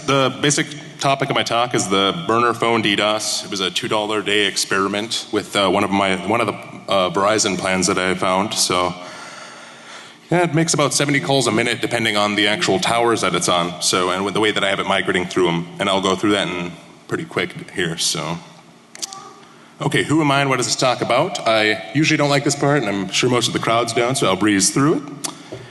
the basic topic of my talk is the burner phone DDoS. It was a $2 a day experiment with one of the Verizon plans that I found. So yeah, it makes about 70 calls a minute depending on the actual towers that it's on. So, and with the way that I have it migrating through them, and I'll go through that in pretty quick here. So, okay, who am I and what is this talk about? I usually don't like this part, and I'm sure most of the crowds don't, so I'll breeze through it.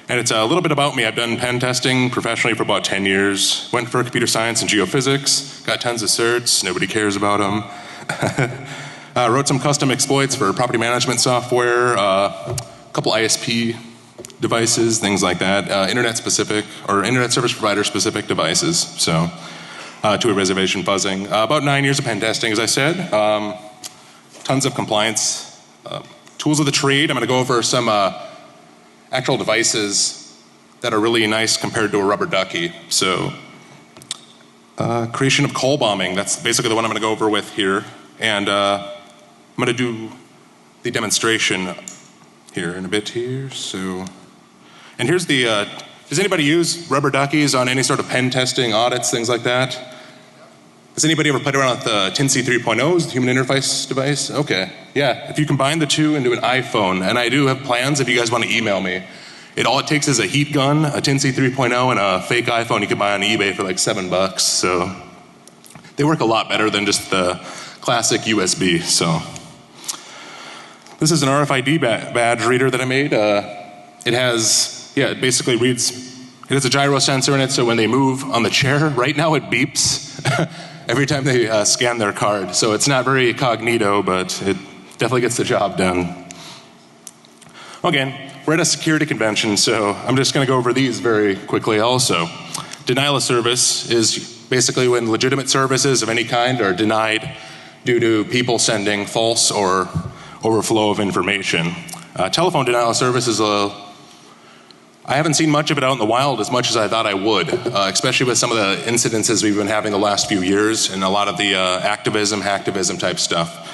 And it's a little bit about me. I've done pen testing professionally for about 10 years. Went for computer science and geophysics. Got tons of certs. Nobody cares about them. Wrote some custom exploits for property management software. A couple ISP devices, things like that. Internet specific or internet service provider specific devices. So to a reservation fuzzing. About 9 years of pen testing, as I said. Tons of compliance. Tools of the trade. I'm going to go over some actual devices that are really nice compared to a rubber ducky. So, creation of call bombing, that's basically the one I'm going to go over with here. And I'm going to do the demonstration here in a bit here. So, and here's the, does anybody use rubber duckies on any sort of pen testing, audits, things like that? Has anybody ever played around with the TINC 3.0's, the human interface device? Okay, yeah, if you combine the two into an iPhone, and I do have plans if you guys want to email me. All it takes is a heat gun, a TINC 3.0, and a fake iPhone you can buy on eBay for like $7. So they work a lot better than just the classic USB. So this is an RFID badge reader that I made. It has, yeah, it basically reads, it has a gyro sensor in it, so when they move on the chair, right now it beeps. Every time they scan their card. So it's not very cognito, but it definitely gets the job done. Again, we're at a security convention, so I'm just going to go over these very quickly also. Denial of service is basically when legitimate services of any kind are denied due to people sending false or overflow of information. Telephone denial of service is I haven't seen much of it out in the wild as much as I thought I would, especially with some of the incidences we've been having the last few years and a lot of the hacktivism type stuff.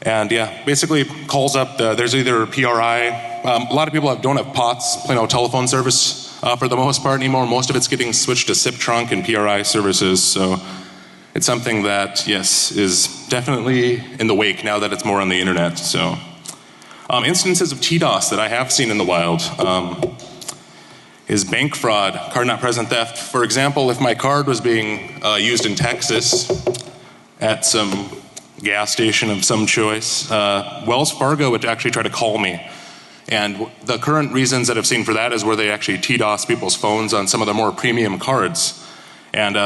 And yeah, basically calls up, there's either PRI, a lot of people don't have POTS, plain old telephone service for the most part anymore. Most of it's getting switched to SIP trunk and PRI services, so it's something that, yes, is definitely in the wake now that it's more on the internet, so. Instances of TDOS that I have seen in the wild is bank fraud, card not present theft. For example, if my card was being used in Texas at some gas station of some choice, Wells Fargo would actually try to call me. And the current reasons that I've seen for that is where they actually TDOS people's phones on some of the more premium cards. And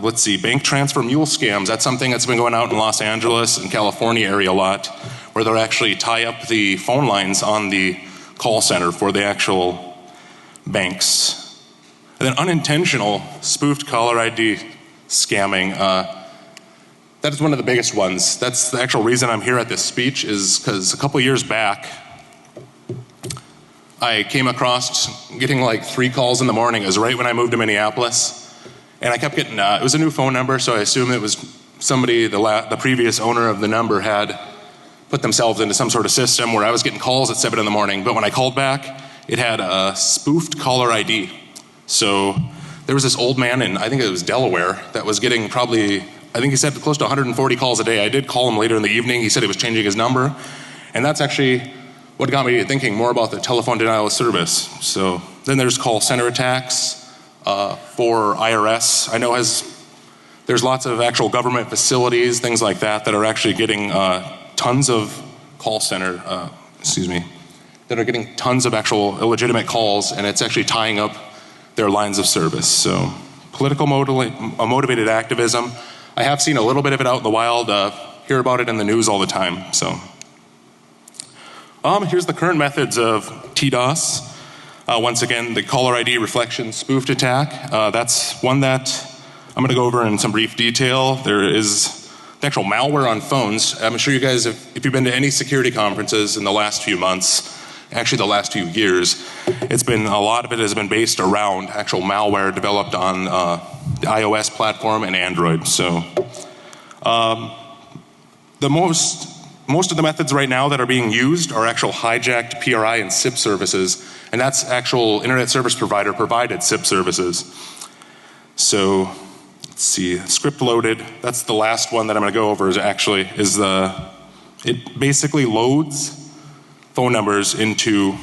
let's see, bank transfer mule scams, that's something that's been going out in Los Angeles and California area a lot, where they'll actually tie up the phone lines on the call center for the actual banks. And then unintentional spoofed caller ID scamming, that is one of the biggest ones. That's the actual reason I'm here at this speech, is because a couple years back, I came across getting like 3 calls in the morning. It was right when I moved to Minneapolis. And I kept getting, it was a new phone number, so I assumed it was somebody, the previous owner of the number had put themselves into some sort of system where I was getting calls at 7 in the morning. But when I called back, it had a spoofed caller ID. So there was this old man in, I think it was Delaware, that was getting probably, I think he said close to 140 calls a day. I did call him later in the evening. He said he was changing his number. And that's actually what got me thinking more about the telephone denial of service. So then there's call center attacks. For IRS, I know there's lots of actual government facilities, things like that are actually getting tons of call center, that are getting tons of actual illegitimate calls, and it's actually tying up their lines of service. So political motivated activism, I have seen a little bit of it out in the wild, hear about it in the news all the time. So here's the current methods of TDOS. Once again, the caller ID reflection spoofed attack. That's one that I'm going to go over in some brief detail. There is the actual malware on phones. I'm sure you guys, if you've been to any security conferences in the last few months, actually the last few years, a lot of it has been based around actual malware developed on the iOS platform and Android. So most of the methods right now that are being used are actual hijacked PRI and SIP services, and that's actual internet service provider provided SIP services. So let's see, script loaded. That's the last one that I'm going to go over. It basically loads phone numbers into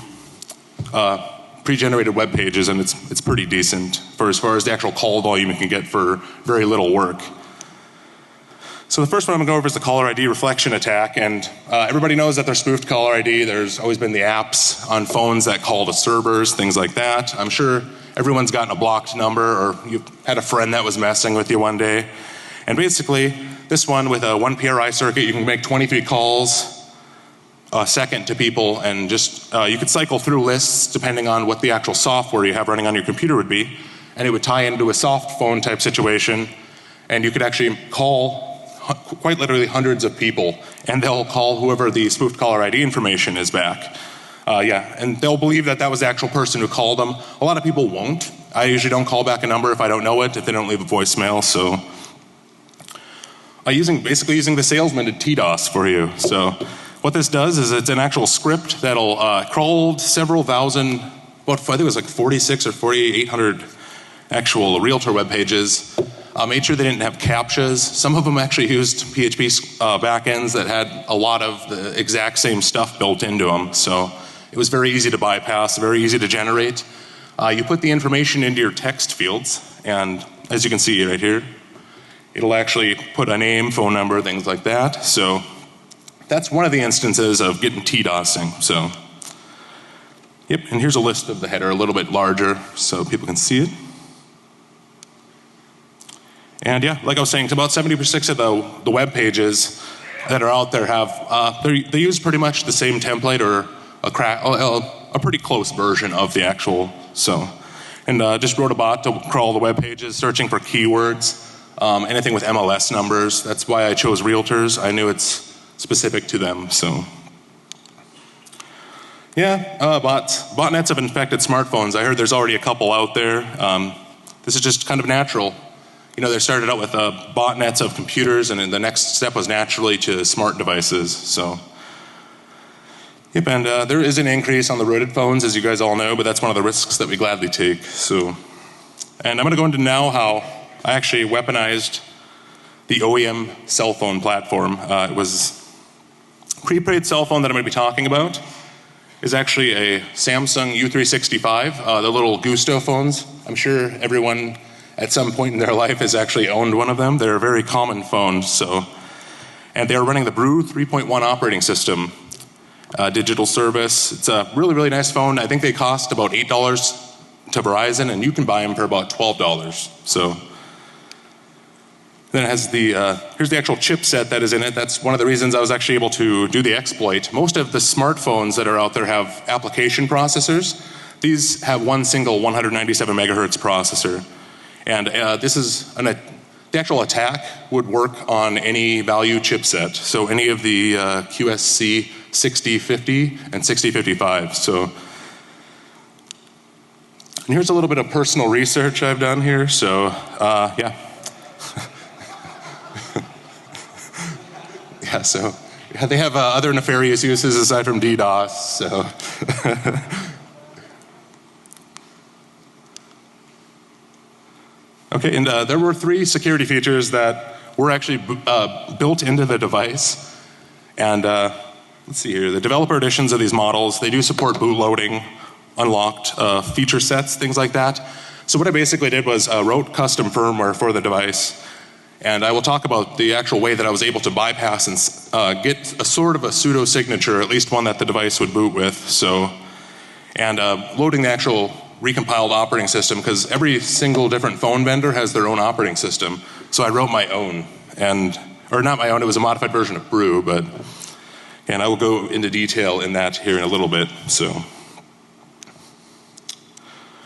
pre-generated web pages, and it's pretty decent for as far as the actual call volume you can get for very little work. So the first one I'm going to go over is the caller ID reflection attack, and everybody knows that there's spoofed caller ID. There's always been the apps on phones that call to servers, things like that. I'm sure everyone's gotten a blocked number, or you've had a friend that was messing with you one day. And basically, this one with a 1 PRI circuit, you can make 23 calls a second to people, and just you could cycle through lists depending on what the actual software you have running on your computer would be, and it would tie into a soft phone type situation, and you could actually call quite literally hundreds of people, and they'll call whoever the spoofed caller ID information is back. And they'll believe that that was the actual person who called them. A lot of people won't. I usually don't call back a number if I don't know it, if they don't leave a voicemail. So basically using the salesman to DDoS for you. So what this does is it's an actual script that'll crawl several thousand, I think it was like 46 or 4,800 actual realtor web pages. Made sure they didn't have CAPTCHAs. Some of them actually used PHP backends that had a lot of the exact same stuff built into them. So it was very easy to bypass, very easy to generate. You put the information into your text fields, and as you can see right here, it'll actually put a name, phone number, things like that. So that's one of the instances of getting DDoSing. So, yep, and here's a list of the header, a little bit larger so people can see it. And yeah, like I was saying, about 70% of the web pages that are out there have, they use pretty much the same template or a pretty close version of the actual. So, and just wrote a bot to crawl the web pages, searching for keywords, anything with MLS numbers. That's why I chose realtors. I knew it's specific to them. So, yeah, botnets have infected smartphones. I heard there's already a couple out there. This is just kind of natural. You know, they started out with botnets of computers, and then the next step was naturally to smart devices. So, yep, and there is an increase on the rooted phones, as you guys all know, but that's one of the risks that we gladly take. So, and I'm going to go into now how I actually weaponized the OEM cell phone platform. It was prepaid cell phone that I'm going to be talking about is actually a Samsung U365, the little Gusto phones. I'm sure everyone at some point in their life has actually owned one of them. They're a very common phone. So, and they're running the Brew 3.1 operating system, digital service. It's a really, really nice phone. I think they cost about $8 to Verizon, and you can buy them for about $12. So, then it has here's the actual chipset that is in it. That's one of the reasons I was actually able to do the exploit. Most of the smartphones that are out there have application processors. These have one single 197 megahertz processor. And this is the actual attack would work on any value chipset. So any of the QSC 6050 and 6055. So, and here's a little bit of personal research I've done here. So, yeah. Yeah, so they have other nefarious uses aside from DDoS. So. Okay, and there were 3 security features that were actually built into the device. And let's see here, the developer editions of these models, they do support boot loading, unlocked feature sets, things like that. So what I basically did was wrote custom firmware for the device. And I will talk about the actual way that I was able to bypass and get a sort of a pseudo signature, at least one that the device would boot with. So, and loading the actual recompiled operating system, because every single different phone vendor has their own operating system. So I wrote my own, or not my own, it was a modified version of Brew, and I will go into detail in that here in a little bit. So,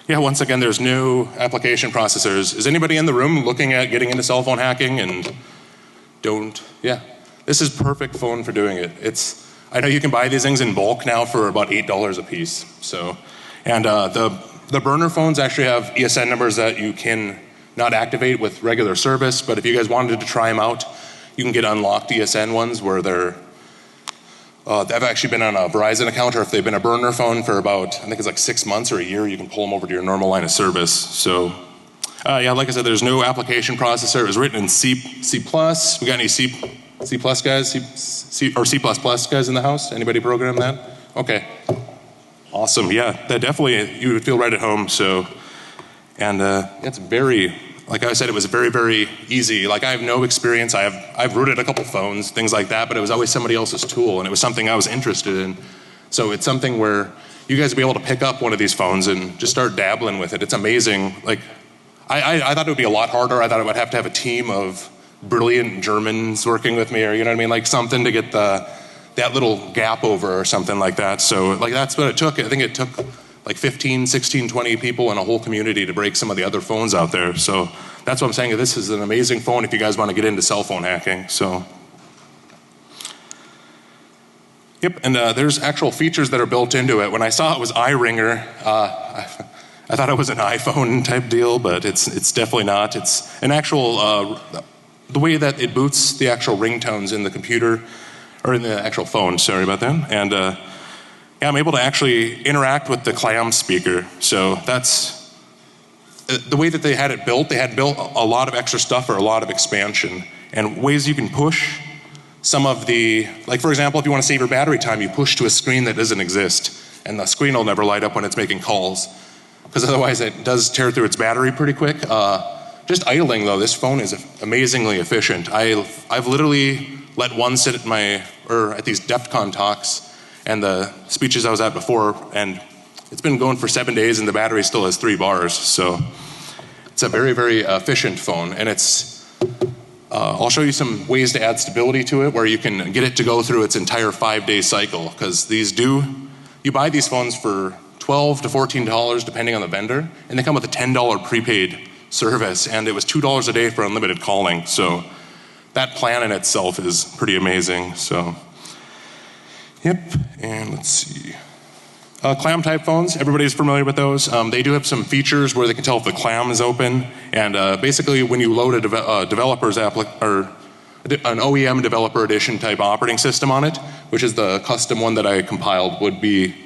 yeah, once again, there's no application processors. Is anybody in the room looking at getting into cell phone hacking and don't? Yeah, this is perfect phone for doing it. I know you can buy these things in bulk now for about $8 a piece. So, and the burner phones actually have ESN numbers that you can not activate with regular service, but if you guys wanted to try them out, you can get unlocked ESN ones where they've actually been on a Verizon account, or if they've been a burner phone for about, I think it's like 6 months or a year, you can pull them over to your normal line of service. So Yeah, like I said, there's no application processor. It was written in C++. We got any C guys? C guys in the house? Anybody program that? Okay. Awesome. Yeah, that definitely, you would feel right at home. So, and it's very, like I said, it was very, very easy. Like I have no experience. I've rooted a couple phones, things like that, but it was always somebody else's tool, and it was something I was interested in. So it's something where you guys would be able to pick up one of these phones and just start dabbling with it. It's amazing. Like, I thought it would be a lot harder. I thought I would have to have a team of brilliant Germans working with me, or you know what I mean, like something to get that little gap over or something like that. So like that's what it took. I think it took like 15, 16, 20 people in a whole community to break some of the other phones out there. So that's what I'm saying. This is an amazing phone if you guys want to get into cell phone hacking. So. Yep, and there's actual features that are built into it. When I saw it was iRinger, I thought it was an iPhone type deal, but it's definitely not. It's an actual, the way that it boots the actual ringtones in the computer, or in the actual phone, sorry about that. And yeah, I'm able to actually interact with the clam speaker. So that's, the way that they had built a lot of extra stuff or a lot of expansion. And ways you can push some of the, like for example, if you want to save your battery time, you push to a screen that doesn't exist, and the screen will never light up when it's making calls, because otherwise it does tear through its battery pretty quick. Just idling though, this phone is amazingly efficient. I've literally let one sit at these Defcon talks and the speeches I was at before, and it's been going for 7 days and the battery still has 3 bars. So it's a very, very efficient phone, and I'll show you some ways to add stability to it where you can get it to go through its entire 5-day cycle, because you buy these phones for $12 to $14 depending on the vendor, and they come with a $10 prepaid service, and it was $2 a day for unlimited calling. So that plan in itself is pretty amazing. So, yep, and let's see. Clam type phones, everybody's familiar with those. They do have some features where they can tell if the clam is open, and basically when you load a developer's or an OEM developer edition type operating system on it, which is the custom one that I compiled, would be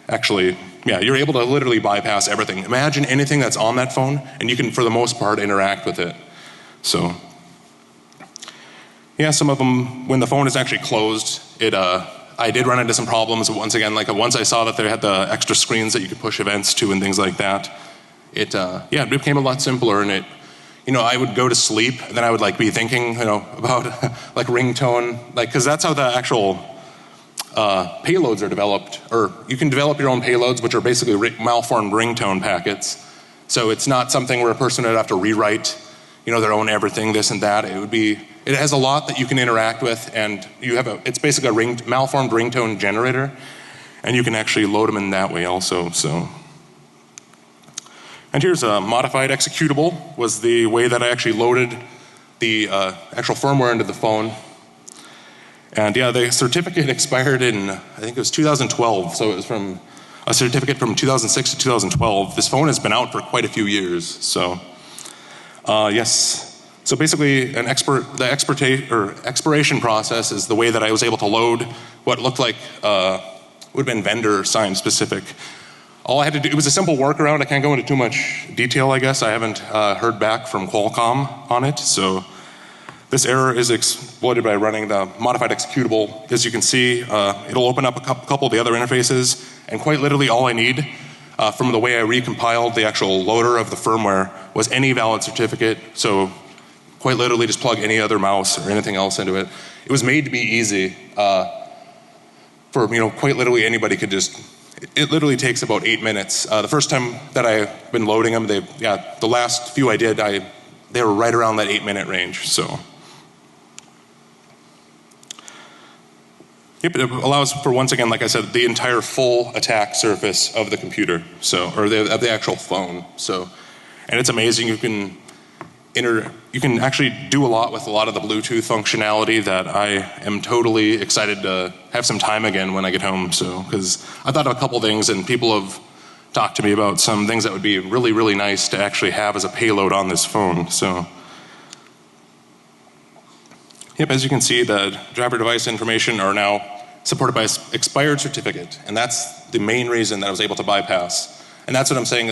actually, yeah, you're able to literally bypass everything. Imagine anything that's on that phone, and you can, for the most part, interact with it. So, yeah, some of them, when the phone is actually closed, I did run into some problems. Once again, like once I saw that they had the extra screens that you could push events to and things like that, it became a lot simpler. And I would go to sleep, and then I would like be thinking, about like ringtone, like, because that's how the actual payloads are developed. Or you can develop your own payloads, which are basically malformed ringtone packets. So it's not something where a person would have to rewrite, their own everything, this and that. It has a lot that you can interact with, and it's basically a malformed ringtone generator, and you can actually load them in that way also. So, and here's a modified executable, was the way that I actually loaded the actual firmware into the phone. And yeah, the certificate expired in, I think it was 2012, so it was from a certificate from 2006 to 2012. This phone has been out for quite a few years, so yes. So basically, the expiration process is the way that I was able to load what looked like would have been vendor sign specific. All I had to do, it was a simple workaround. I can't go into too much detail, I guess. I haven't heard back from Qualcomm on it. So this error is exploited by running the modified executable. As you can see, it'll open up a couple of the other interfaces, and quite literally all I need from the way I recompiled the actual loader of the firmware was any valid certificate. So quite literally just plug any other mouse or anything else into it. It was made to be easy for, quite literally anybody could just, it literally takes about 8 minutes. The first time that I've been loading them, the last few I did, they were right around that 8-minute range, so. Yep, it allows for, once again, like I said, the entire full attack surface of the computer, so, or of the actual phone, so. And it's amazing, you can actually do a lot with a lot of the Bluetooth functionality that I am totally excited to have some time again when I get home. So, because I thought of a couple things, and people have talked to me about some things that would be really, really nice to actually have as a payload on this phone. So, yep, as you can see, the driver device information are now supported by an expired certificate, and that's the main reason that I was able to bypass. And that's what I'm saying,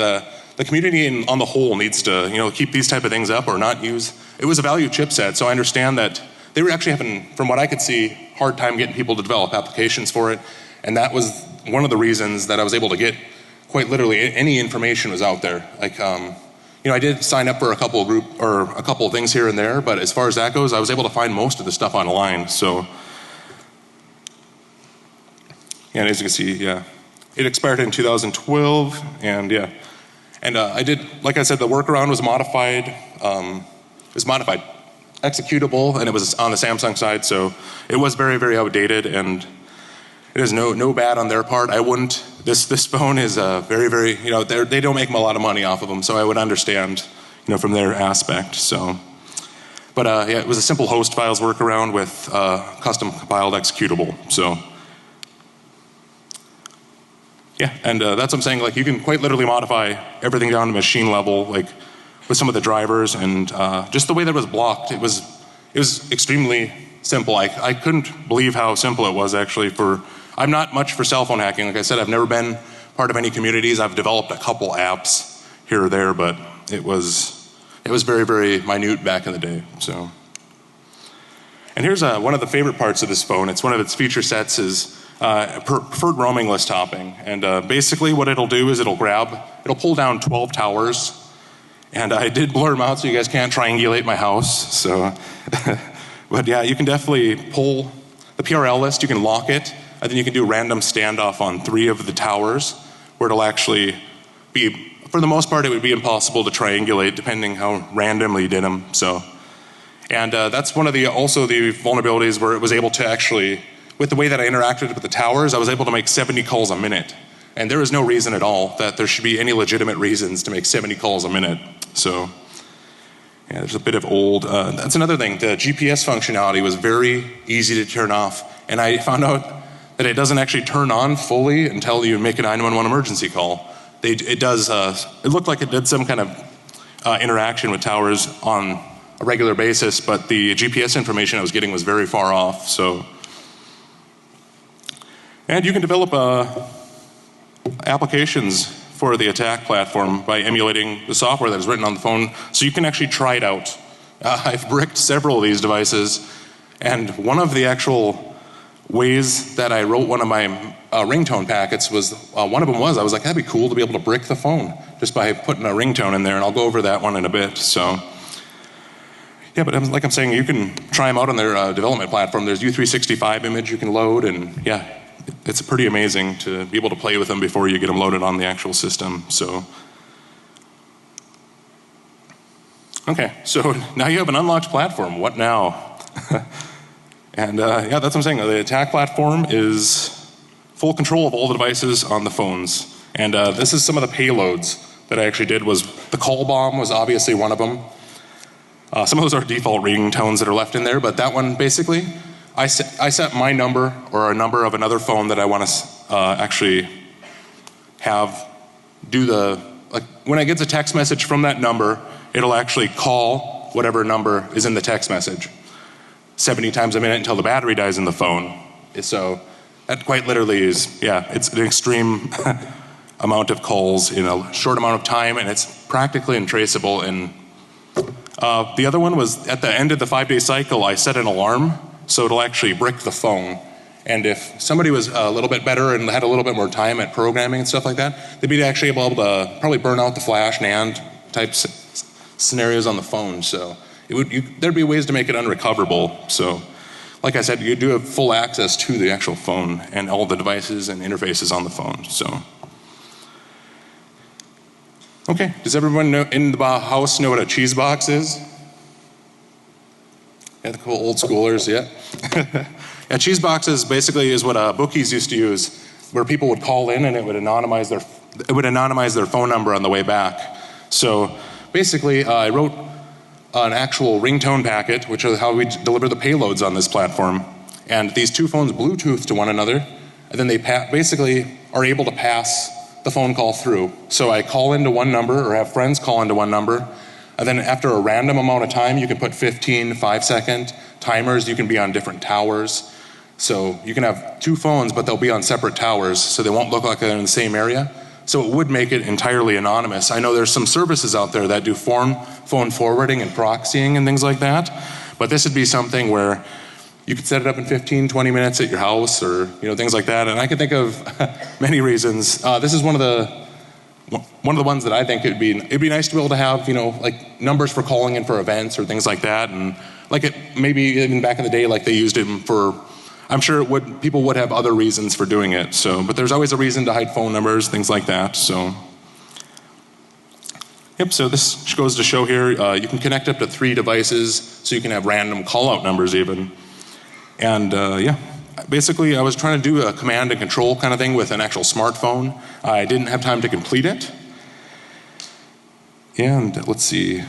the community on the whole needs to, keep these type of things up or not use. It was a value chipset, so I understand that they were actually having, from what I could see, hard time getting people to develop applications for it, and that was one of the reasons that I was able to get quite literally any information was out there. Like, I did sign up for a couple of things here and there, but as far as that goes, I was able to find most of the stuff online. So, yeah, and as you can see, yeah, it expired in 2012, and yeah, and I did, like I said, the workaround was modified. Executable, and it was on the Samsung side, so it was very, very outdated, and it is no bad on their part. I wouldn't. This phone is very, very. They don't make a lot of money off of them, so I would understand, from their aspect. So, but yeah, it was a simple host files workaround with custom compiled executable. So, yeah, and that's what I'm saying. Like, you can quite literally modify everything down to machine level, like with some of the drivers and just the way that it was blocked. It was extremely simple. I couldn't believe how simple it was actually. I'm not much for cell phone hacking. Like I said, I've never been part of any communities. I've developed a couple apps here or there, but it was very, very minute back in the day. So, and here's one of the favorite parts of this phone. It's one of its feature sets is preferred roaming list hopping. And basically what it'll do is it'll pull down 12 towers. And I did blur them out so you guys can't triangulate my house. So, but yeah, you can definitely pull the PRL list, you can lock it, and then you can do random standoff on 3 of the towers, where it'll actually be, for the most part, it would be impossible to triangulate depending how randomly you did them. So, and that's one of the vulnerabilities where it was able to actually, with the way that I interacted with the towers, I was able to make 70 calls a minute. And there is no reason at all that there should be any legitimate reasons to make 70 calls a minute. So, yeah, there's a bit of that's another thing. The GPS functionality was very easy to turn off. And I found out that it doesn't actually turn on fully until you make a 911 emergency call. It looked like it did some kind of interaction with towers on a regular basis, but the GPS information I was getting was very far off. So, and you can develop applications for the attack platform by emulating the software that is written on the phone, so you can actually try it out. I've bricked several of these devices, and one of the actual ways that I wrote one of my ringtone packets was, I was like, that'd be cool to be able to brick the phone just by putting a ringtone in there, and I'll go over that one in a bit. So, yeah, but like I'm saying, you can try them out on their development platform. There's U365 image you can load, and yeah, it's pretty amazing to be able to play with them before you get them loaded on the actual system. So, okay, so now you have an unlocked platform. What now? And yeah, that's what I'm saying. The attack platform is full control of all the devices on the phones. And this is some of the payloads that I actually did. Was the call bomb was obviously one of them. Some of those are default ringtones that are left in there, but that one basically, I set my number or a number of another phone that I want to actually have do like when it gets a text message from that number, it'll actually call whatever number is in the text message 70 times a minute until the battery dies in the phone. So that quite literally is, yeah, it's an extreme amount of calls in a short amount of time, and it's practically untraceable. And the other one was at the end of the 5-day cycle, I set an alarm so it'll actually brick the phone. And if somebody was a little bit better and had a little bit more time at programming and stuff like that, they'd be actually able to probably burn out the flash NAND type scenarios on the phone. So there'd be ways to make it unrecoverable. So like I said, you do have full access to the actual phone and all the devices and interfaces on the phone. So, okay, does everyone in the house know what a cheese box is? Yeah, the cool old schoolers, yeah. Yeah, cheese boxes basically is what bookies used to use, where people would call in and it would anonymize their phone number on the way back. So basically, I wrote an actual ringtone packet, which is how we deliver the payloads on this platform. And these two phones Bluetooth to one another, and then they basically are able to pass the phone call through. So I call into one number, or have friends call into one number, and then after a random amount of time, you can put 15 5-second timers. You can be on different towers. So you can have two phones, but they'll be on separate towers, so they won't look like they're in the same area. so it would make it entirely anonymous. I know there's some services out there that do phone forwarding and proxying and things like that, but this would be something where you could set it up in 15, 20 minutes at your house, or things like that. And I can think of many reasons. This is one of the ones that I think it'd be nice to be able to have, like numbers for calling in for events or things like that. And like maybe even back in the day, like they used it for, I'm sure people would have other reasons for doing it. So, but there's always a reason to hide phone numbers, things like that. So, yep, so this goes to show here, you can connect up to 3 devices, so you can have random call-out numbers even. And yeah, basically I was trying to do a command and control kind of thing with an actual smartphone. I didn't have time to complete it. And let's see,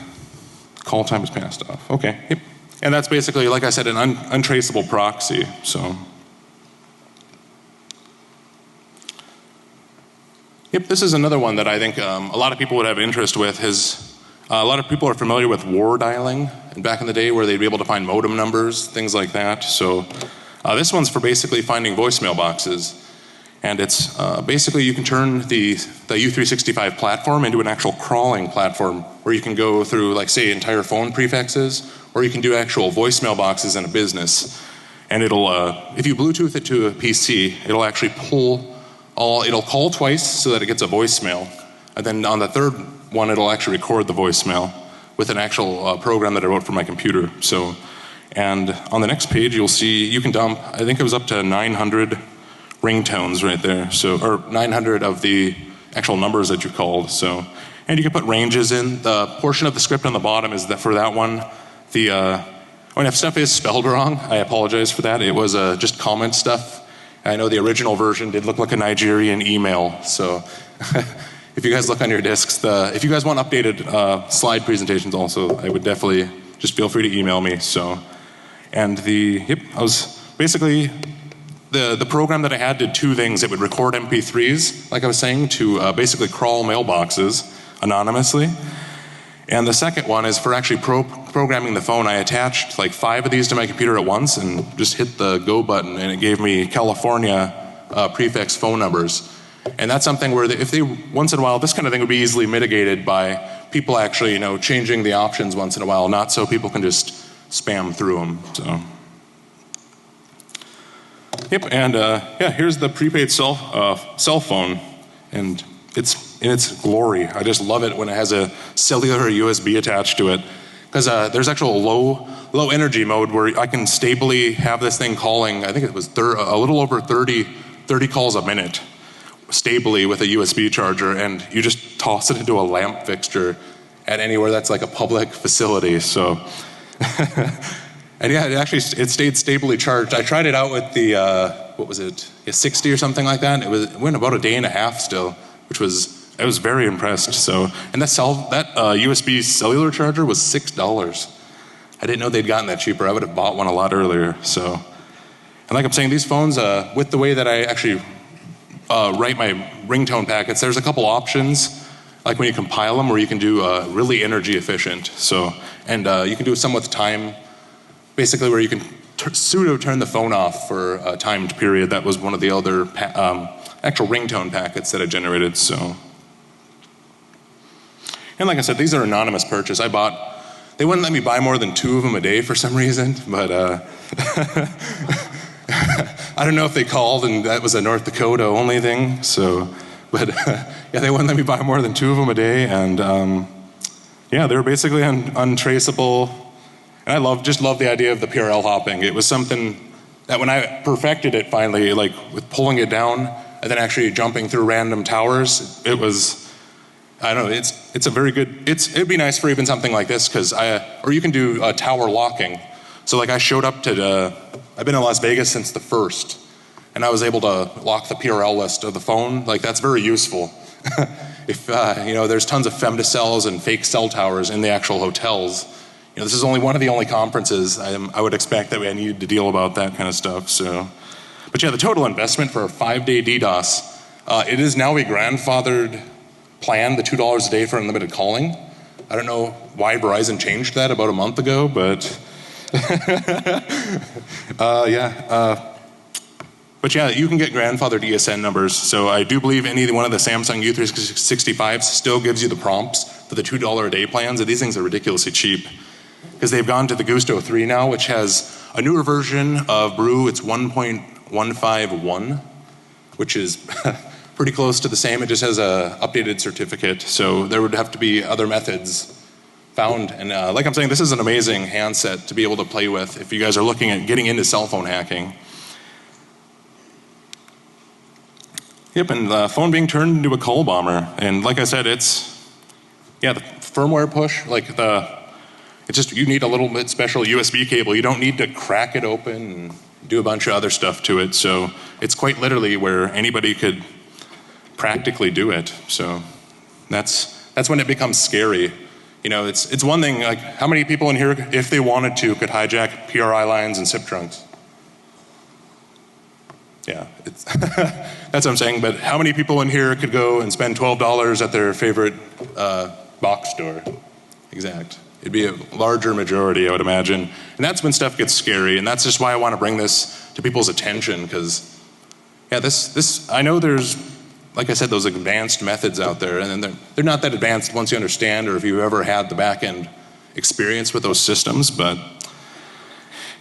call time is passed off. Okay, yep. And that's basically, like I said, an untraceable proxy. So, yep, this is another one that I think a lot of people would have interest with. A lot of people are familiar with war dialing, and back in the day where they'd be able to find modem numbers, things like that. So this one's for basically finding voicemail boxes. And it's basically you can turn the U365 platform into an actual crawling platform where you can go through, like, say, entire phone prefixes, or you can do actual voicemail boxes in a business. And it'll, if you Bluetooth it to a PC, it'll actually it'll call twice so that it gets a voicemail. And then on the third one, it'll actually record the voicemail with an actual program that I wrote for my computer. So, and on the next page, you'll see you can dump, I think it was up to 900 ringtones right there. So, or 900 of the actual numbers that you called. So, and you can put ranges in. The portion of the script on the bottom is that for that one, if stuff is spelled wrong, I apologize for that. It was just comment stuff. I know the original version did look like a Nigerian email. So, if you guys look on your discs, if you guys want updated slide presentations also, I would definitely just feel free to email me. So, and I was basically, the program that I had did 2 things. It would record MP3s, like I was saying, to basically crawl mailboxes anonymously. And the second one is for actually programming the phone. I attached like 5 of these to my computer at once and just hit the go button, and it gave me California prefix phone numbers. And that's something where if they, once in a while, this kind of thing would be easily mitigated by people actually, changing the options once in a while, not so people can just spam through them. So, yep, and yeah, here's the prepaid cell phone, and it's in its glory. I just love it when it has a cellular USB attached to it, because there's actual low energy mode where I can stably have this thing calling. I think it was a little over 30 calls a minute. Stably with a USB charger, and you just toss it into a lamp fixture at anywhere that's like a public facility. So, and yeah, it stayed stably charged. I tried it out with the what was it, a 60 or something like that. It went about a day and a half still, I was very impressed. So, and that USB cellular charger was $6. I didn't know they'd gotten that cheaper. I would have bought one a lot earlier. So, and like I'm saying, these phones, with the way that I actually write my ringtone packets, there's a couple options, like when you compile them, where you can do really energy efficient. So, and you can do some with time, basically where you can pseudo turn the phone off for a timed period. That was one of the other actual ringtone packets that I generated. So, and like I said, these are anonymous purchase. They wouldn't let me buy more than 2 of them a day for some reason, but I don't know if they called and that was a North Dakota only thing. So, but yeah, they wouldn't let me buy more than 2 of them a day, and yeah, they were basically untraceable. And I just love the idea of the PRL hopping. It was something that when I perfected it finally, like with pulling it down and then actually jumping through random towers, it was, I don't know, it's a very good, it'd be nice for even something like this, or you can do tower locking. So like I showed up I've been in Las Vegas since the 1st, and I was able to lock the PRL list of the phone. Like, that's very useful. If, there's tons of femtocells and fake cell towers in the actual hotels. This is only one of the only conferences I would expect that I needed to deal about that kind of stuff. So, but yeah, the total investment for a 5-day DDoS, it is now a grandfathered plan, the $2 a day for unlimited calling. I don't know why Verizon changed that about a month ago, but yeah. But yeah, you can get grandfathered ESN numbers. So I do believe any one of the Samsung U365s still gives you the prompts for the $2 a day plans. And these things are ridiculously cheap because they've gone to the Gusto 3 now, which has a newer version of Brew. It's 1.151, which is pretty close to the same. It just has a updated certificate. So there would have to be other methods found. And like I'm saying, this is an amazing handset to be able to play with if you guys are looking at getting into cell phone hacking. Yep, and the phone being turned into a coal bomber. And like I said, it's, yeah, the firmware push, like it's just, you need a little bit special USB cable. You don't need to crack it open and do a bunch of other stuff to it. So it's quite literally where anybody could practically do it. So that's when it becomes scary. You know, it's one thing, like how many people in here, if they wanted to, could hijack PRI lines and SIP trunks? Yeah, that's what I'm saying, but how many people in here could go and spend $12 at their favorite box store? Exact. It'd be a larger majority, I would imagine. And that's when stuff gets scary, and that's just why I want to bring this to people's attention, because, yeah, this I know there's, like I said, those advanced methods out there, and then they're not that advanced once you understand or if you've ever had the back-end experience with those systems, but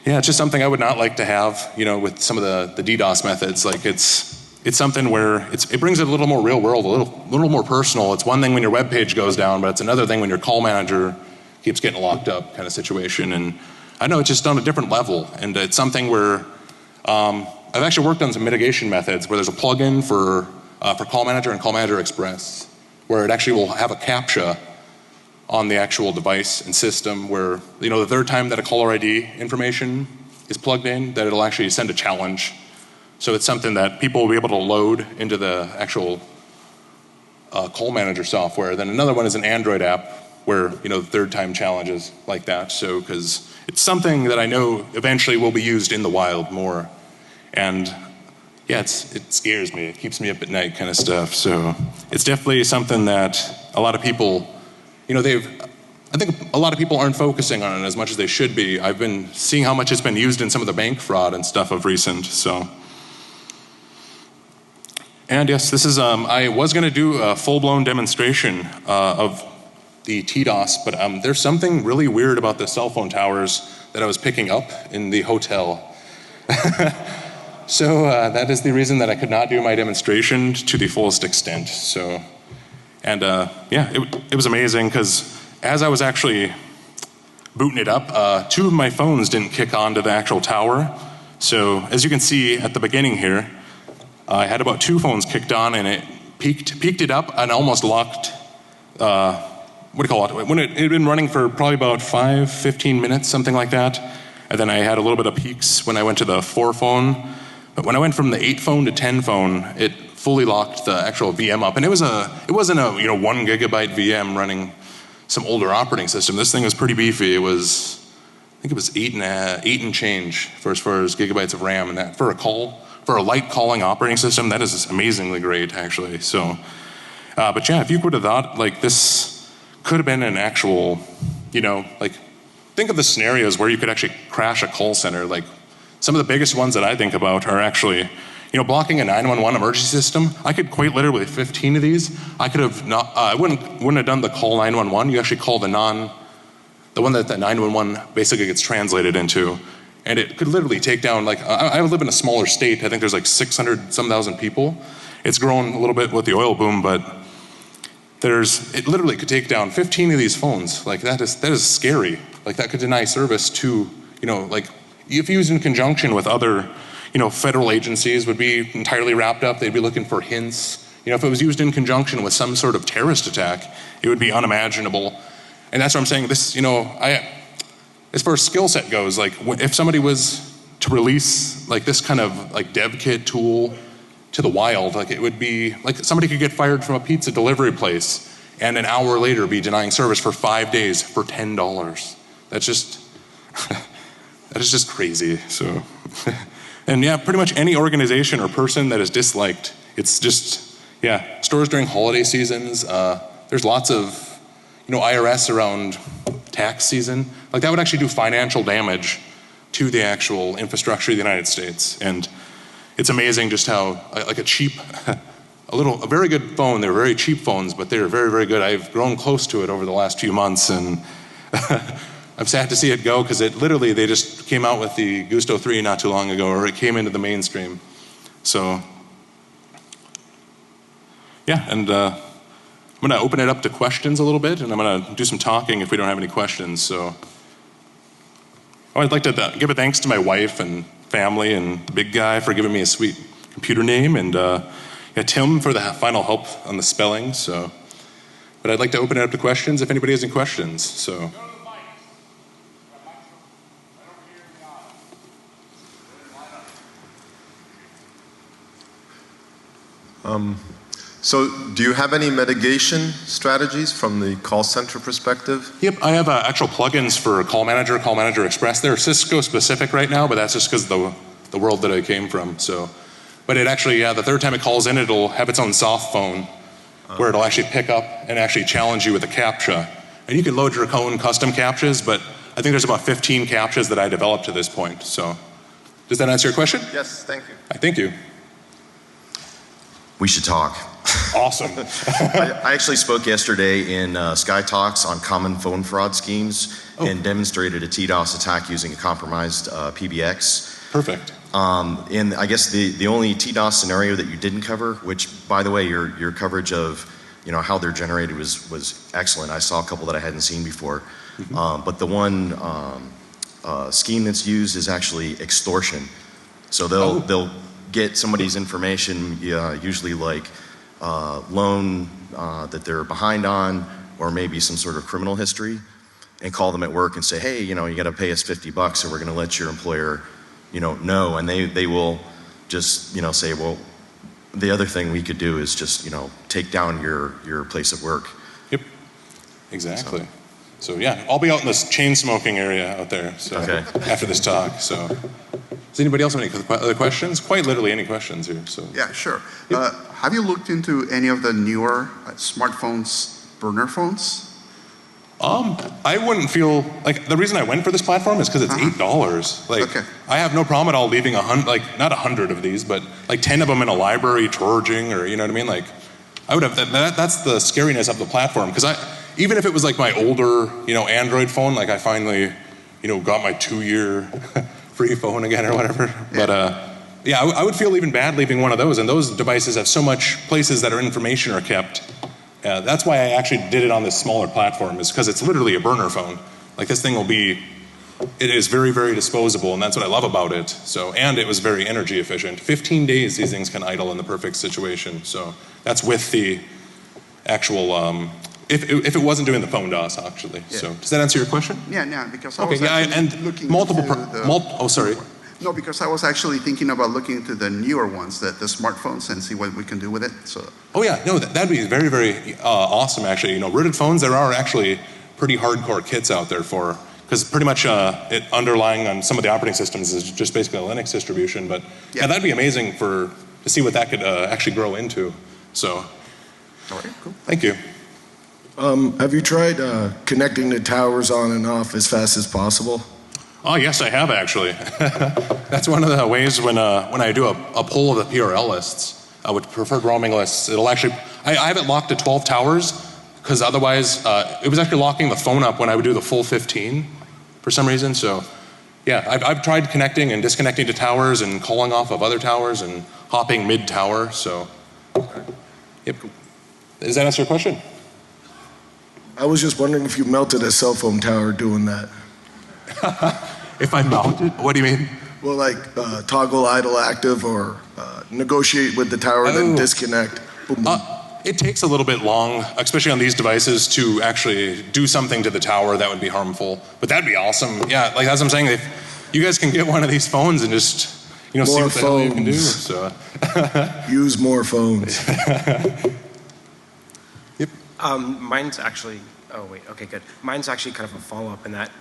yeah, it's just something I would not like to have, you know, with some of the DDoS methods. Like it's something where it brings it a little more real world, a little more personal. It's one thing when your web page goes down, but it's another thing when your call manager keeps getting locked up kind of situation. And I know it's just on a different level. And it's something where I've actually worked on some mitigation methods where there's a plugin for Call Manager and Call Manager Express, where it actually will have a CAPTCHA on the actual device and system where, you know, the third time that a caller ID information is plugged in, that it'll actually send a challenge. So it's something that people will be able to load into the actual call manager software. Then another one is an Android app where, you know, the third time challenges like that. So, because it's something that I know eventually will be used in the wild more. And yeah, it scares me. It keeps me up at night kind of stuff. So it's definitely something that a lot of people, you know, I think a lot of people aren't focusing on it as much as they should be. I've been seeing how much it's been used in some of the bank fraud and stuff of recent, so. And yes, this is, I was gonna do a full-blown demonstration of the TDOS, but there's something really weird about the cell phone towers that I was picking up in the hotel. So that is the reason that I could not do my demonstration to the fullest extent, so. And yeah, it was amazing because as I was actually booting it up, two of my phones didn't kick onto the actual tower. So as you can see at the beginning here, I had about 2 phones kicked on and it peaked it up and almost locked, what do you call it? When it had been running for probably about 15 minutes, something like that. And then I had a little bit of peaks when I went to the 4 phone. But when I went from the 8 phone to 10 phone, it fully locked the actual VM up, and it wasn't a 1 gigabyte VM running some older operating system. This thing was pretty beefy. It was, I think it was 8 and change for as far as gigabytes of RAM, and that for a light calling operating system, that is amazingly great actually. So, but yeah, if you would have thought like this could have been an actual, you know, like think of the scenarios where you could actually crash a call center. Like some of the biggest ones that I think about are actually, you know, blocking a 911 emergency system. I could quite literally 15 of these. I could have not. I wouldn't have done the call 911. You actually call the one that the 911 basically gets translated into, and it could literally take down. Like I live in a smaller state. I think there's like 600-some thousand people. It's grown a little bit with the oil boom, but it literally could take down 15 of these phones. Like that is scary. Like that could deny service to, you know, like if used in conjunction with other, you know, federal agencies would be entirely wrapped up. They'd be looking for hints. You know, if it was used in conjunction with some sort of terrorist attack, it would be unimaginable. And that's what I'm saying. This, you know, as far as skill set goes, like if somebody was to release like this kind of like dev kit tool to the wild, like it would be like somebody could get fired from a pizza delivery place and an hour later be denying service for 5 days for $10. That's just, that is just crazy, so. And yeah, pretty much any organization or person that is disliked, it's just, yeah, stores during holiday seasons, there's lots of, you know, IRS around tax season. Like that would actually do financial damage to the actual infrastructure of the United States. And it's amazing just how, like a cheap, a very good phone, they're very cheap phones, but they're very, very good. I've grown close to it over the last few months, and I'm sad to see it go, because they just came out with the Gusto 3 not too long ago, or it came into the mainstream. So, yeah, and I'm gonna open it up to questions a little bit, and I'm gonna do some talking if we don't have any questions, so. Oh, I'd like to give a thanks to my wife and family and the big guy for giving me a sweet computer name, and Tim for the final help on the spelling, so. But I'd like to open it up to questions if anybody has any questions, so. So do you have any mitigation strategies from the call center perspective? Yep, I have actual plugins for Call Manager Express. They're Cisco specific right now, but that's just because of the world that I came from. So, but it actually, the third time it calls in, it'll have its own soft phone where it'll actually pick up and actually challenge you with a CAPTCHA. And you can load your own custom CAPTCHAs, but I think there's about 15 CAPTCHAs that I developed to this point. So, does that answer your question? Yes, thank you. Thank you. We should talk. Awesome. I actually spoke yesterday in Sky Talks on common phone fraud schemes and demonstrated a DDoS attack using a compromised PBX. Perfect. And I guess the only DDoS scenario that you didn't cover, which by the way, your coverage of how they're generated was excellent. I saw a couple that I hadn't seen before. But the one scheme that's used is actually extortion. So they'll get somebody's information, usually like loan that they're behind on, or maybe some sort of criminal history, and call them at work and say, hey, you got to pay us $50 or we're going to let your employer, know. And they will just, say, well, the other thing we could do is just, take down your place of work. Yep, exactly. So yeah, I'll be out in this chain smoking area out there. So after this talk. So, does anybody else have any other questions? Quite literally any questions here. So yeah, sure. Yep. Have you looked into any of the newer smartphones, burner phones? I wouldn't feel like the reason I went for this platform is because it's $8. Like, I have no problem at all leaving not 100 of these, but like 10 of them in a library charging, or you know what I mean. Like, I would have that's the scariness of the platform, because even if it was like my older Android phone, like I finally got my 2-year free phone again or whatever. But I would feel even bad leaving one of those, and those devices have so much places that our information are kept. That's why I actually did it on this smaller platform, is because it's literally a burner phone. Like, this thing it is very, very disposable, and that's what I love about it. So, and it was very energy efficient. 15 days these things can idle in the perfect situation. So that's with the actual, if it wasn't doing the phone DOS, actually. Yeah. So does that answer your question? Yeah, because I was looking No, because I was actually thinking about looking into the newer ones, the smartphones, and see what we can do with it. So. Oh yeah, no, that'd be very, very awesome. Actually, rooted phones, there are actually pretty hardcore kits out there for, because pretty much it underlying on some of the operating systems is just basically a Linux distribution. But yeah, that'd be amazing to see what that could actually grow into. So, all right, cool. Thank you. Have you tried connecting the towers on and off as fast as possible? Oh yes, I have actually. That's one of the ways when I do a poll of the PRL lists, with preferred roaming lists, it'll actually, I have it locked to 12 towers, because otherwise, it was actually locking the phone up when I would do the full 15 for some reason. So yeah, I've tried connecting and disconnecting to towers and calling off of other towers and hopping mid-tower, so. Yep. Does that answer your question? I was just wondering if you melted a cell phone tower doing that. If I melted? What do you mean? Well, like toggle idle active, or negotiate with the tower, then disconnect. Boom, boom. It takes a little bit long, especially on these devices, to actually do something to the tower that would be harmful. But that'd be awesome. Yeah, like as I'm saying, if you guys can get one of these phones and just see what the hell you can do. So. Use more phones. Yep. Mine's actually. Oh wait, okay, good. Mine's actually kind of a follow-up in that.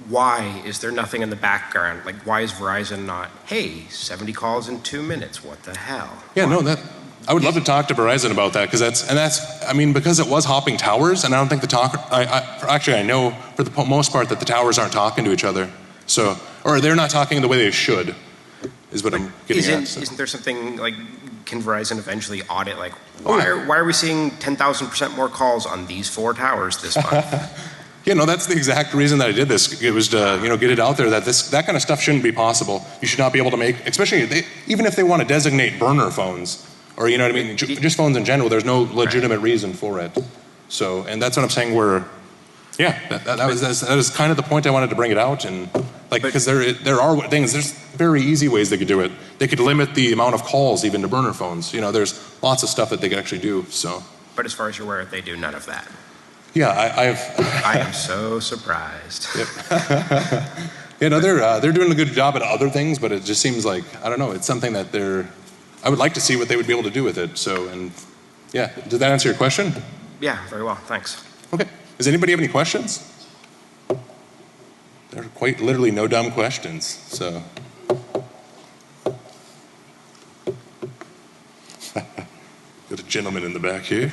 Why is there nothing in the background? Like, why is Verizon not, hey, 70 calls in 2 minutes, what the hell? Yeah, no, I would love to talk to Verizon about that, because it was hopping towers, and I don't think I know for the most part that the towers aren't talking to each other. So, or they're not talking the way they should. is what I'm getting at. So. Isn't there something like, can Verizon eventually audit, like, why are we seeing 10,000% more calls on these 4 towers this month? Yeah, no, that's the exact reason that I did this. It was to, get it out there that that kind of stuff shouldn't be possible. You should not be able to make, especially even if they want to designate burner phones, or you know what I mean, just phones in general. There's no legitimate reason for it. So, and that's what I'm saying. That was kind of the point I wanted to bring it out, and because there are things. There's very easy ways they could do it. They could limit the amount of calls even to burner phones. There's lots of stuff that they could actually do. So. But as far as you're aware, they do none of that. Yeah, I am so surprised. Yep. They're doing a good job at other things, but it just seems like, I don't know, it's something that I would like to see what they would be able to do with it. So, and yeah, did that answer your question? Yeah, very well, thanks. Okay. Does anybody have any questions? There are quite literally no dumb questions, so. Got a gentleman in the back here.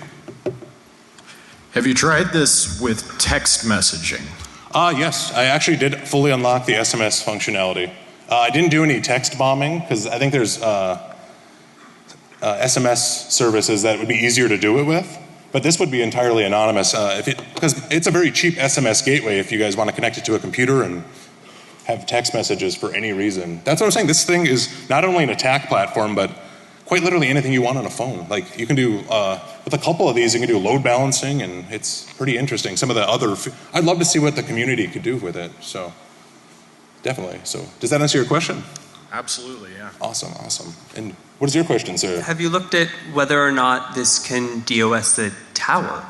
Have you tried this with text messaging? Yes, I actually did fully unlock the SMS functionality. I didn't do any text bombing because I think there's SMS services that would be easier to do it with, but this would be entirely anonymous because it's a very cheap SMS gateway if you guys want to connect it to a computer and have text messages for any reason. That's what I'm saying. This thing is not only an attack platform, but quite literally anything you want on a phone. Like you can do, with a couple of these, you can do load balancing, and it's pretty interesting. Some of the other, I'd love to see what the community could do with it. So definitely. So does that answer your question? Absolutely, yeah. Awesome. And what is your question, sir? Have you looked at whether or not this can DOS the tower?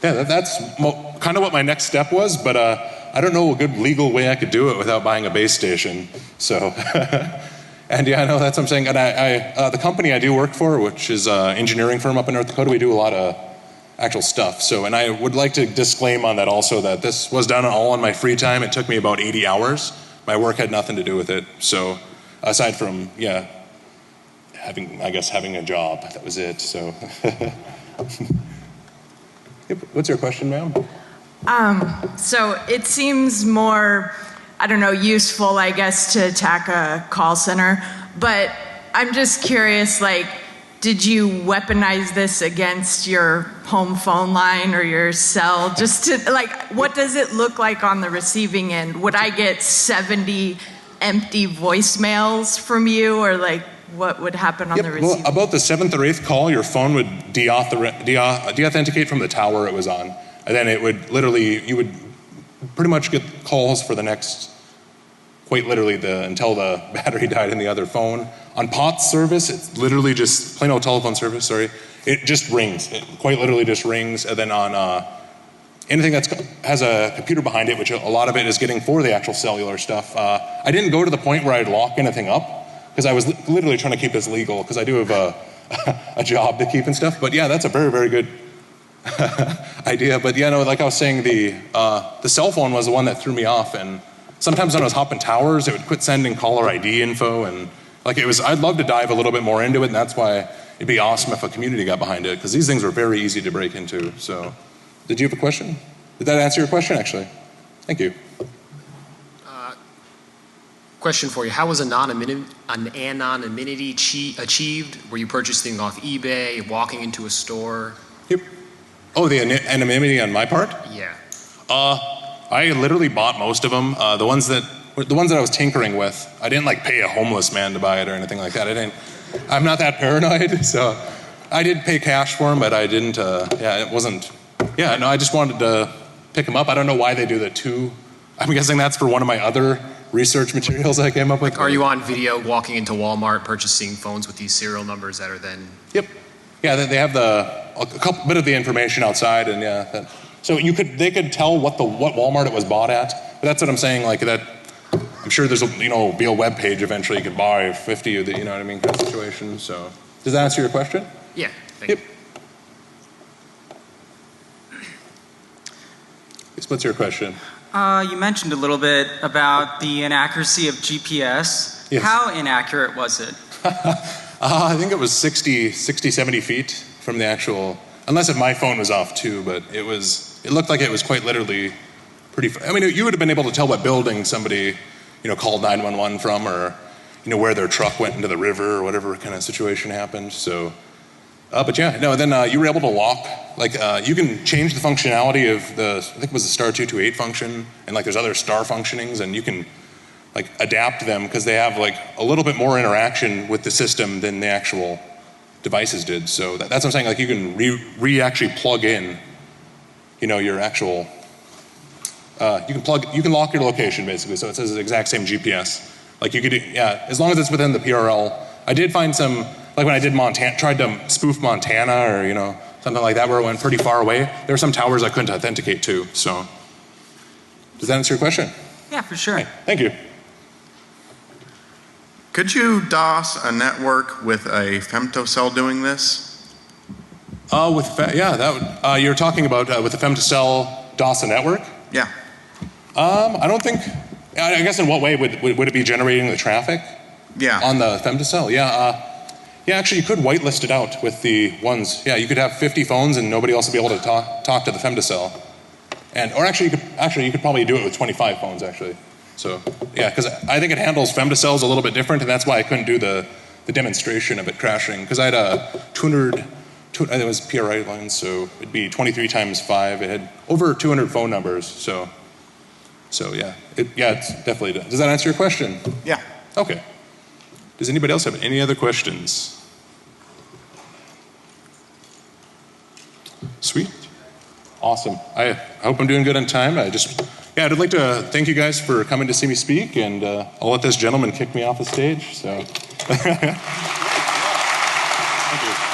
Yeah, that's kind of what my next step was, but I don't know a good legal way I could do it without buying a base station. So. And yeah, I know that's what I'm saying. And I the company I do work for, which is an engineering firm up in North Dakota, we do a lot of actual stuff. So, and I would like to disclaim on that also that this was done all in my free time. It took me about 80 hours. My work had nothing to do with it. So, aside from having a job, that was it. So, yep. What's your question, ma'am? So it seems more, I don't know, useful, I guess, to attack a call center. But I'm just curious, did you weaponize this against your home phone line or your cell? Just to, what does it look like on the receiving end? Would I get 70 empty voicemails from you, or what would happen on the receiving end? Well, about the 7th or 8th call, your phone would deauthenticate from the tower it was on. And then it would you would pretty much get calls for the next, quite literally, until the battery died in the other phone. On POTS service, it's literally just plain old telephone service, sorry. It just rings. It quite literally just rings. And then on anything that has a computer behind it, which a lot of it is getting for the actual cellular stuff, I didn't go to the point where I'd lock anything up, because I was literally trying to keep this legal, because I do have a job to keep and stuff. But yeah, that's a very, very good idea. But yeah, no, like I was saying, the cell phone was the one that threw me off, and sometimes when I was hopping towers, it would quit sending caller ID info, and I'd love to dive a little bit more into it, and that's why it'd be awesome if a community got behind it, because these things were very easy to break into. So, did you have a question? Did that answer your question, actually? Thank you. Question for you. How was anonymity achieved? Were you purchasing off eBay, walking into a store? Yep. Oh, the anonymity on my part? Yeah. I literally bought most of them. The ones that I was tinkering with, I didn't pay a homeless man to buy it or anything like that. I'm not that paranoid, so I did pay cash for them, but I didn't. It wasn't. Yeah, no, I just wanted to pick them up. I don't know why they do the two. I'm guessing that's for one of my other research materials I came up with. Are you on video walking into Walmart purchasing phones with these serial numbers that are then? Yep. Yeah, they have a couple bit of the information outside, and yeah. So they could tell what Walmart it was bought at. But that's what I'm saying. That I'm sure there's be a web page eventually you could buy 50 of the, kind of situation. So does that answer your question? Yeah. Thank you. What's your question? You mentioned a little bit about the inaccuracy of GPS. Yes. How inaccurate was it? I think it was 60, 70 feet from the actual, unless if my phone was off too, but it looked like it was quite literally pretty, you would have been able to tell what building somebody, called 911 from, or, where their truck went into the river or whatever kind of situation happened. So, but yeah, no, then you were able to lock, like you can change the functionality of the, I think it was the star 228 function, and like there's other star functionings, and you can like adapt them because they have like a little bit more interaction with the system than the actual devices did. So that's what I'm saying, like you can actually plug in, your actual, you can lock your location basically, so it says the exact same GPS. Like you could, as long as it's within the PRL. I did find some, like when I did tried to spoof Montana or, something like that where it went pretty far away, there were some towers I couldn't authenticate to, so. Does that answer your question? Yeah, for sure. Okay, thank you. Could you DOS a network with a femtocell doing this? You're talking about with the femtocell DOS a network? Yeah. I don't think, I guess in what way would it be generating the traffic? Yeah. On the femtocell, yeah. Actually you could whitelist it out with the ones, you could have 50 phones and nobody else would be able to talk to the femtocell. Or actually you could probably do it with 25 phones actually. So, because I think it handles femtocells a little bit different, and that's why I couldn't do the demonstration of it crashing, because I had a 200, it was PRI lines, so it'd be 23 times 5, it had over 200 phone numbers, so it's definitely, does that answer your question? Yeah. Okay. Does anybody else have any other questions? Sweet. Awesome. I hope I'm doing good on time. I'd like to thank you guys for coming to see me speak, and I'll let this gentleman kick me off the stage, so. Thank you.